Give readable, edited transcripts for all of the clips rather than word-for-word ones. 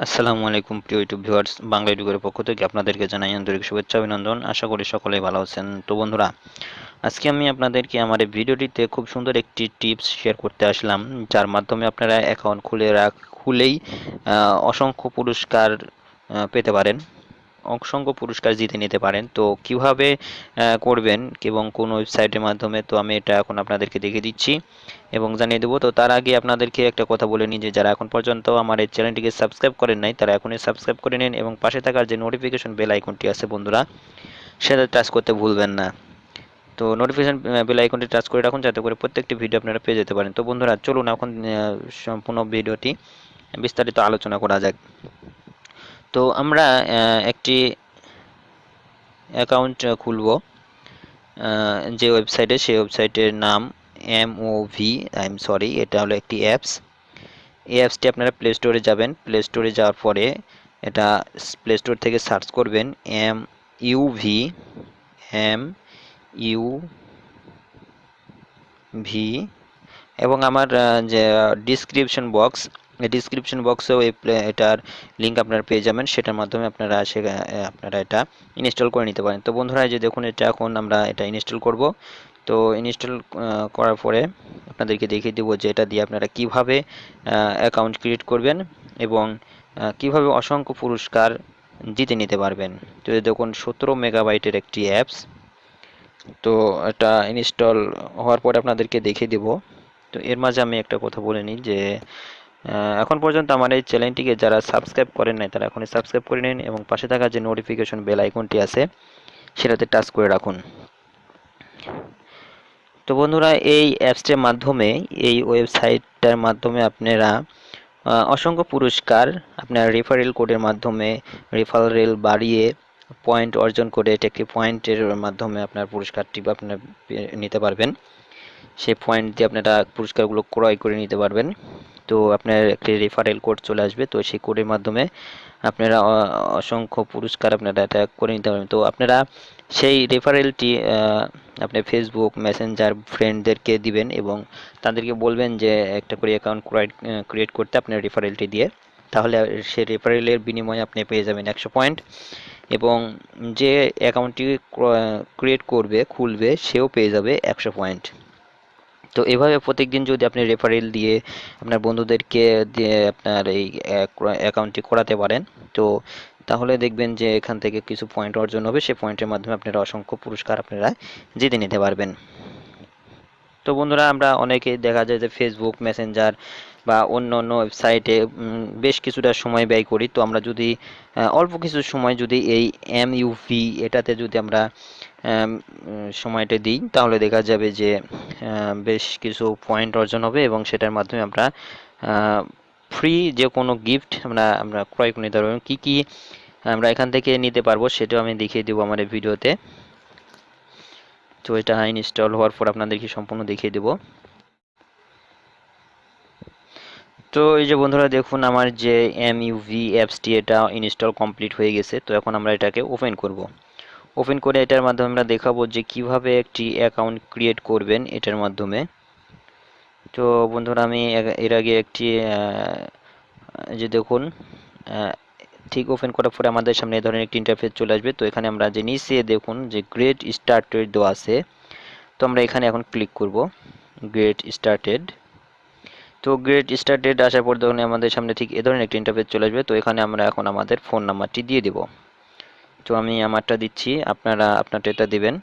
আসসালামু আলাইকুম প্রিয় ইউটিউব ভিউয়ার্স, বাংলা এডুকের পক্ষ থেকে আপনাদেরকে জানাই আন্তরিক শুভেচ্ছা অভিনন্দন। আশা করি সকলেই ভালো আছেন। তো বন্ধুরা, আজকে আমি আপনাদেরকে আমার এই ভিডিওটিতে খুব সুন্দর একটি টিপস শেয়ার করতে আসলাম, যার মাধ্যমে আপনারা অ্যাকাউন্ট খুলেই অসংখ্য পুরস্কার পেতে পারেন, অসংখ্য পুরস্কার জিতে নিতে পারেন। তো কিভাবে করবেন এবং কোন ওয়েবসাইটের মাধ্যমে, তো আমি এটা এখন আপনাদেরকে দেখিয়ে দিচ্ছি এবং জানিয়ে দেবো। তো তার আগে আপনাদেরকে একটা কথা বলে নিই যে যারা এখন পর্যন্ত আমার এই চ্যানেলটিকে সাবস্ক্রাইব করেন নাই, তারা এখনই সাবস্ক্রাইব করে নিন এবং পাশে থাকার যে নোটিফিকেশন বেল আইকনটি আছে বন্ধুরা, সেটা টাচ করতে ভুলবেন না। তো নোটিফিকেশন বেল আইকনটি টাচ করে রাখুন, যাতে করে প্রত্যেকটি ভিডিও আপনারা পেয়ে যেতে পারেন। তো বন্ধুরা, চলুন এখন সম্পূর্ণ ভিডিওটি বিস্তারিত আলোচনা করা যাক। তো আমরা একটি অ্যাকাউন্ট খুলব যে ওয়েবসাইটে, সেই ওয়েবসাইটের নাম MOV, এটা হলো একটি অ্যাপস। এই অ্যাপসটি আপনারা প্লে স্টোরে যাবেন। প্লে স্টোরে যাওয়ার পরে এটা প্লে স্টোর থেকে সার্চ করবেন MUV, MUV, এবং আমার যে ডিসক্রিপশন বক্স, এই ডিসক্রিপশন বক্সেও এটার লিঙ্ক আপনারা পেয়ে যাবেন। সেটার মাধ্যমে আপনারা এটা ইনস্টল করে নিতে পারেন। তো বন্ধুরা, এই যে দেখুন, এটা এখন আমরা এটা ইনস্টল করব। তো ইনস্টল করার পরে আপনাদেরকে দেখিয়ে দেবো যে এটা দিয়ে আপনারা কিভাবে অ্যাকাউন্ট ক্রিয়েট করবেন এবং কিভাবে অসংখ্য পুরস্কার জিতে নিতে পারবেন। তো এই দেখুন, 17 মেগাবাইটের একটি অ্যাপস। তো এটা ইনস্টল হওয়ার পরে আপনাদেরকে দেখিয়ে দেব। তো এর মাঝে আমি একটা কথা বলে নিই যে এখন পর্যন্ত আমার এই চ্যানেলটিকে যারা সাবস্ক্রাইব করেন নাই, তারা এখনই সাবস্ক্রাইব করে নিন এবং পাশে থাকা যে নোটিফিকেশন বেল আইকনটি আছে সেটাতে টাচ করে রাখুন। তো বন্ধুরা, এই অ্যাপসটির মাধ্যমে, এই ওয়েবসাইটটার মাধ্যমে আপনারা অসংখ্য পুরস্কার আপনার রেফারেল কোডের মাধ্যমে, রেফারেল বাড়িয়ে পয়েন্ট অর্জন করে, এটা একটি পয়েন্টের মাধ্যমে আপনার পুরস্কারটি আপনার নিতে পারবেন। সেই পয়েন্ট দিয়ে আপনারা পুরস্কারগুলো ক্রয় করে নিতে পারবেন। তো আপনার একটি রেফারেল কোড চলে আসবে, তো সেই কোডের মাধ্যমে আপনারা অসংখ্য পুরস্কার আপনারা এটা করে নিতে পারবেন। তো আপনারা সেই রেফারেলটি আপনি ফেসবুক মেসেঞ্জার ফ্রেন্ডদেরকে দিবেন এবং তাদেরকে বলবেন যে একটা করে অ্যাকাউন্ট ক্রিয়েট করতে আপনার রেফারেলটি দিয়ে। তাহলে সেই রেফারেলের বিনিময়ে আপনি পেয়ে যাবেন 100 পয়েন্ট এবং যে অ্যাকাউন্টটি ক্রিয়েট করবে, খুলবে, সেও পেয়ে যাবে 100 পয়েন্ট। তো এভাবে প্রত্যেকদিন যদি আপনি রেফারেল দিয়ে আপনার বন্ধুদেরকে দিয়ে আপনার এই অ্যাকাউন্টটি করাতে পারেন, তো তাহলে দেখবেন যে এখান থেকে কিছু পয়েন্ট অর্জন হবে। সেই পয়েন্টের মাধ্যমে আপনারা অসংখ্য পুরস্কার আপনারা জিতে নিতে পারবেন। তো বন্ধুরা, আমরা অনেকেই দেখা যায় যে ফেসবুক মেসেঞ্জার বা অন্য অন্য ওয়েবসাইটে বেশ কিছুটা সময় ব্যয় করি। তো আমরা যদি অল্প কিছু সময় যদি এই MUV এটাতে যদি আমরা সময়টা দিই, তাহলে দেখা যাবে যে বেশ কিছু পয়েন্ট অর্জন হবে এবং সেটার মাধ্যমে আমরা ফ্রি যে কোনো গিফট আমরা আমরা ক্রয় করে নিতে পারবো। কী কী আমরা এখান থেকে নিতে পারবো সেটাও আমি দেখিয়ে দেবো আমার এই ভিডিওতে। তো এটা ইনস্টল হওয়ার পর আপনাদেরকে সম্পূর্ণ দেখিয়ে দেবো। তো এই যে বন্ধুরা, দেখুন আমার যে MUV অ্যাপসটি, এটা ইনস্টল কমপ্লিট হয়ে গেছে। তো এখন আমরা এটাকে ওপেন করব। ওপেন করে এটার মাধ্যমে আমরা দেখাবো যে কিভাবে একটি অ্যাকাউন্ট ক্রিয়েট করবেন এটার মাধ্যমে। তো বন্ধুরা, আমি এর আগে একটি যে দেখুন, ঠিক ওপেন করার পরে আমাদের সামনে এই ধরনের একটি ইন্টারফেস চলে আসবে। তো এখানে আমরা যে নিচে দেখুন যে গ্রেট স্টার্টেড দেওয়া আছে, তো আমরা এখানে এখন ক্লিক করব গ্রেট স্টার্টেড। তো গ্রেট স্টার্টেড আসার পর দেখুন আমাদের সামনে ঠিক এ ধরনের একটি ইন্টারফেস চলে আসবে। তো এখানে আমরা এখন আমাদের ফোন নাম্বারটি দিয়ে দেব। তো আমি আমারটা দিচ্ছি, আপনারা আপনারটা এটা দিবেন।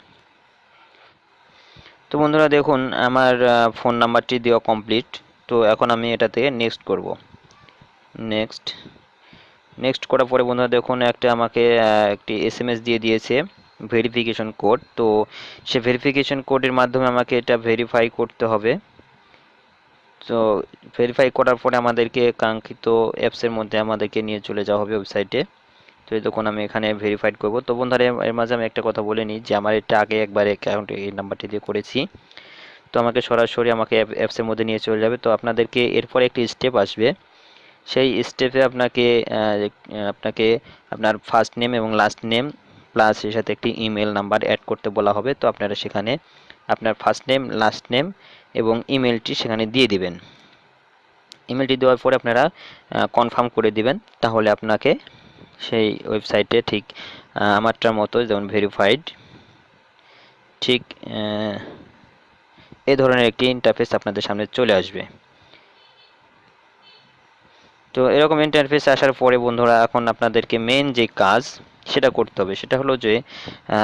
তো বন্ধুরা, দেখুন আমার ফোন নাম্বারটি দেওয়া কমপ্লিট। তো এখন আমি এটাতে নেক্সট করব। নেক্সট নেক্সট করার পরে বন্ধুরা, দেখুন একটা আমাকে একটি SMS দিয়ে দিয়েছে ভেরিফিকেশন কোড। তো সে ভেরিফিকেশন কোডের মাধ্যমে আমাকে এটা ভেরিফাই করতে হবে। তো ভেরিফাই করার পরে আমাদেরকে কাঙ্ক্ষিত অ্যাপসের মধ্যে আমাদেরকে নিয়ে চলে যাওয়া হবে ওয়েবসাইটে। তো তখন আমি এখানে ভেরিফাইড করব। তো বন্ধুরা, এর মাঝে আমি একটা কথা বলে নিই যে আমার এটা আগে একবার অ্যাকাউন্ট এই নাম্বারটি দিয়ে করেছি। তো আমাকে সরাসরি আমাকে অ্যাপসের মধ্যে নিয়ে চলে যাবে। তো আপনাদেরকে এরপরে একটি স্টেপ আসবে। সেই স্টেপে আপনাকে আপনার ফার্স্ট নেম এবং লাস্ট নেম প্লাস এর সাথে একটি ইমেল নাম্বার অ্যাড করতে বলা হবে। তো আপনারা সেখানে আপনার ফার্স্ট নেম, লাস্ট নেম এবং ইমেলটি সেখানে দিয়ে দিবেন। ইমেলটি দেওয়ার পরে আপনারা কনফার্ম করে দিবেন, তাহলে আপনাকে সেই ওয়েবসাইটে ঠিক আমারটার মতো যেমন ভেরিফাইড, ঠিক এই ধরনের একটি ইন্টারফেস আপনাদের সামনে চলে আসবে। তো এরকম ইন্টারফেস আসার পরে বন্ধুরা এখন আপনাদেরকে মেন যে কাজ সেটা করতে হবে, সেটা হলো যে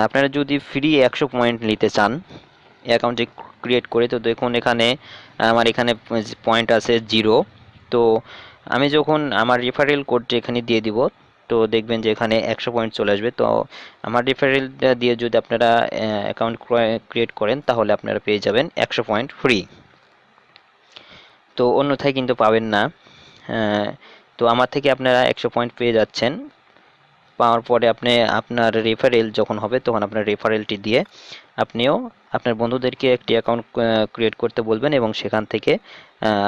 আপনারা যদি ফ্রি 100 পয়েন্ট নিতে চান অ্যাকাউন্টে ক্রিয়েট করে, তো দেখুন এখানে আমার এখানে পয়েন্ট আছে 0। তো আমি যখন আমার রেফারেল কোডটি এখানে দিয়ে দিব, তো দেখবেন যে এখানে 100 পয়েন্ট চলে আসবে। তো আমার রেফারেলটা দিয়ে যদি আপনারা অ্যাকাউন্ট ক্রিয়েট করেন তাহলে আপনারা পেয়ে যাবেন 100 পয়েন্ট ফ্রি। তো অন্যথায় কিন্তু পাবেন না। তো আমার থেকে আপনারা 100 পয়েন্ট পেয়ে যাচ্ছেন। পাওয়ার পরে আপনি আপনার রেফারেল যখন হবে তখন আপনার রেফারেলটি দিয়ে আপনিও আপনার বন্ধুদেরকে একটি অ্যাকাউন্ট ক্রিয়েট করতে বলবেন এবং সেখান থেকে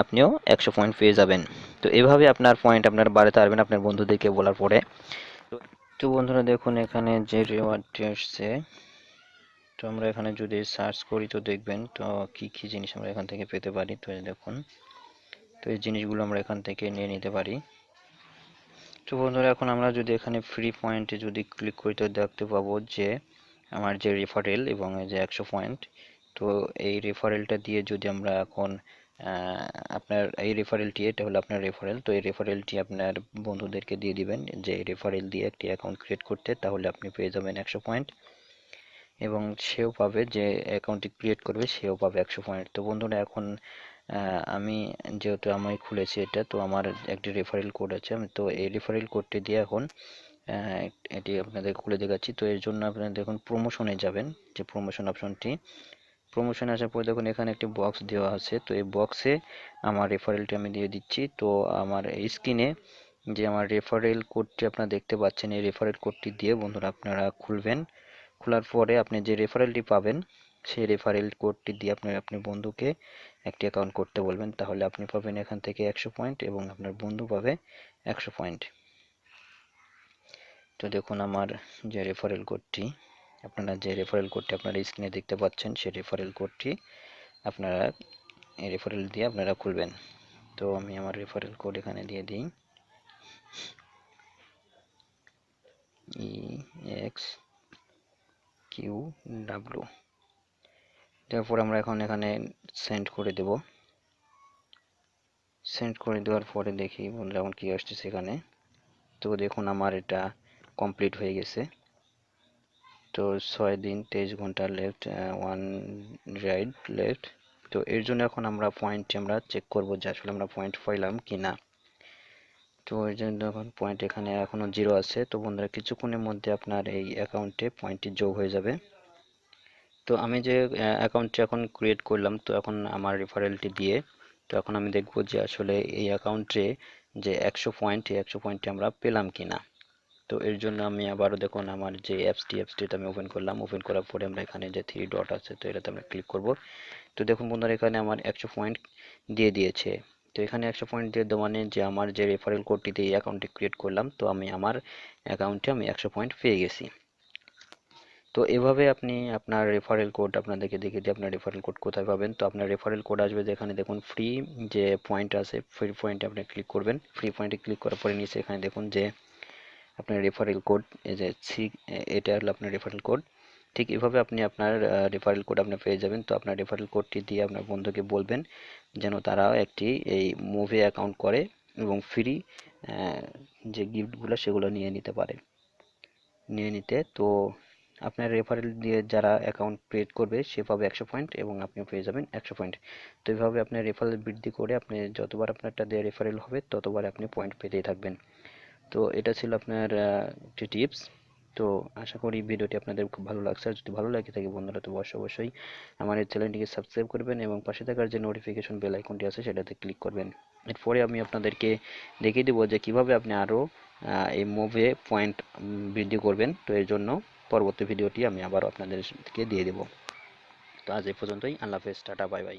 আপনিও 100 পয়েন্ট পেয়ে যাবেন। তো এভাবে আপনার পয়েন্ট আপনারা বাড়াতে পারবেন আপনার বন্ধুদেরকে বলার পরে। তো বন্ধুরা দেখুন এখানে যে রিওয়ার্ডটি আসছে, তো আমরা এখানে যদি সার্চ করি তো দেখবেন তো কি কি জিনিস আমরা এখান থেকে পেতে পারি। তো দেখুন, তো এই জিনিসগুলো আমরা এখান থেকে নিয়ে নিতে পারি। তো বন্ধুরা এখন আমরা যদি এখানে ফ্রি পয়েন্টে যদি ক্লিক করি তো দেখতে পাবো যে আমার যে রেফারেল এবং এই যে 100 পয়েন্ট, তো এই রেফারেলটা দিয়ে যদি আমরা এখন আপনার এই রেফারেলটি, এটা হলো আপনার রেফারেল, তো এই রেফারেলটি আপনার বন্ধুদেরকে দিয়ে দিবেন যে এই রেফারেল দিয়ে একটি অ্যাকাউন্ট ক্রিয়েট করতে, তাহলে আপনি পেয়ে যাবেন 100 পয়েন্ট এবং সেও পাবে, যে অ্যাকাউন্টটি ক্রিয়েট করবে সেও পাবে 100 পয়েন্ট। তো বন্ধুরা এখন আমি যেহেতু আমি খুলেছি এটা, তো আমার একটি রেফারেল কোড আছে, আমি তো এই রেফারেল কোডটি দিয়ে এখন এটি আপনাদের খুলে দেখাচ্ছি। তো এর জন্য আপনারা দেখুন প্রমোশনে যাবেন, যে প্রমোশন অপশনটি, প্রমোশনে আসার পর দেখুন এখানে একটি বক্স দেওয়া আছে, তো এই বক্সে আমার রেফারেলটি আমি দিয়ে দিচ্ছি। তো আমার স্ক্রিনে যে আমার রেফারেল কোডটি আপনারা দেখতে পাচ্ছেন, এই রেফারেল কোডটি দিয়ে বন্ধুরা আপনারা খুলবেন। খোলার পরে আপনি যে রেফারেলটি পাবেন সেই রেফারেল কোডটি দিয়ে আপনার বন্ধুকে একটি অ্যাকাউন্ট করতে বলবেন, তাহলে আপনি পাবেন এখান থেকে 100 পয়েন্ট এবং আপনার বন্ধু পাবে 100 পয়েন্ট। তো দেখুন আমার যে রেফারেল কোডটি, আপনারা যে রেফারেল কোডটি আপনারা স্ক্রিনে দেখতে পাচ্ছেন সেই রেফারেল কোডটি আপনারা এই রেফারেল দিয়ে আপনারা খুলবেন। তো আমি আমার রেফারেল কোড এখানে দিয়ে দিই, EXQW। তারপর আমরা এখন এখানে সেন্ড করে দেব। সেন্ড করে দেওয়ার পরে দেখি বন্ধুরা এখন কি আসছে সেখানে। তো দেখুন আমার এটা কমপ্লিট হয়ে গেছে। তো 6 দিন 23 ঘন্টা লেফট, 1 রাইড লেফট। তো এর জন্য এখন আমরা পয়েন্টটি আমরা চেক করব যে আসলে আমরা পয়েন্ট পাইলাম কি না। তো এর জন্য এখন পয়েন্ট এখানে এখনো 0 আছে। তো বন্ধুরা কিছুক্ষণের মধ্যে আপনার এই অ্যাকাউন্টে পয়েন্টটি যোগ হয়ে যাবে। তো আমি যে অ্যাকাউন্টটি এখন ক্রিয়েট করলাম, তো এখন আমার রেফারেলটি দিয়ে, তো এখন আমি দেখব যে আসলে এই অ্যাকাউন্টে যে 100 পয়েন্ট, এই 100 পয়েন্টটি আমরা পেলাম কিনা। তো এর জন্য আমি আবারও দেখুন আমার যে অ্যাপসটি আমি ওপেন করলাম, ওপেন করার পরে আমরা এখানে যে 3 ডট আছে তো এটাতে আমরা ক্লিক করব। তো দেখুন বন্ধুরা এখানে আমার 100 পয়েন্ট দিয়ে দিয়েছে। তো এখানে 100 পয়েন্ট দিয়ে দেওয়া মানে যে আমার যে রেফারেল কোডটি দিয়ে এই অ্যাকাউন্টটি ক্রিয়েট করলাম, তো আমি আমার অ্যাকাউন্টে আমি 100 পয়েন্ট পেয়ে গেছি। তো এভাবে আপনি আপনার রেফারেল কোড আপনাদেরকে দেখিয়ে দিই আপনার রেফারেল কোড কোথায় পাবেন। তো আপনার রেফারেল কোড আসবে যেখানে দেখুন ফ্রি যে পয়েন্ট আছে, ফ্রি পয়েন্টে আপনি ক্লিক করবেন। ফ্রি পয়েন্টে ক্লিক করার পরে নিচে এখানে দেখুন যে আপনার রেফারেল কোড, এই যে এটা হলো আপনার রেফারেল কোড। ঠিক এভাবে আপনি আপনার রেফারেল কোড আপনি পেয়ে যাবেন। তো আপনার রেফারেল কোডটি দিয়ে আপনার বন্ধুকে বলবেন যেন তারাও একটি এই মুভি অ্যাকাউন্ট করে এবং ফ্রি যে গিফটগুলো সেগুলো নিয়ে নিতে। তো আপনার রেফারেল দিয়ে যারা অ্যাকাউন্ট ক্রিয়েট করবে সে পাবে 100 পয়েন্ট এবং আপনিও পেয়ে যাবেন 100 পয়েন্ট। তো এইভাবে আপনি রেফারেল বৃদ্ধি করে আপনি যতবার আপনারটা দিয়ে রেফারেল হবে ততবার আপনি পয়েন্ট পেতেই থাকবেন। তো এটা ছিল আপনার একটি টিপস। তো আশা করি ভিডিওটি আপনাদের খুব ভালো লাগছে। আর যদি ভালো লাগে থাকে বন্ধুরা তো অবশ্যই আমার এই চ্যানেলটিকে সাবস্ক্রাইব করবেন এবং পাশে থাকার যে নোটিফিকেশন বেল আইকনটি আছে সেটাতে ক্লিক করবেন। এরপরে আমি আপনাদেরকে দেখিয়ে দেবো যে কিভাবে আপনি আরও এই মুভে পয়েন্ট বৃদ্ধি করবেন। তো এর জন্য পরবর্তী ভিডিওটি আমি আবার আপনাদেরকে দিয়ে দেবো। তো আজ এই পর্যন্তই। আল্লাহ হাফেজ, টাটা, বাই বাই।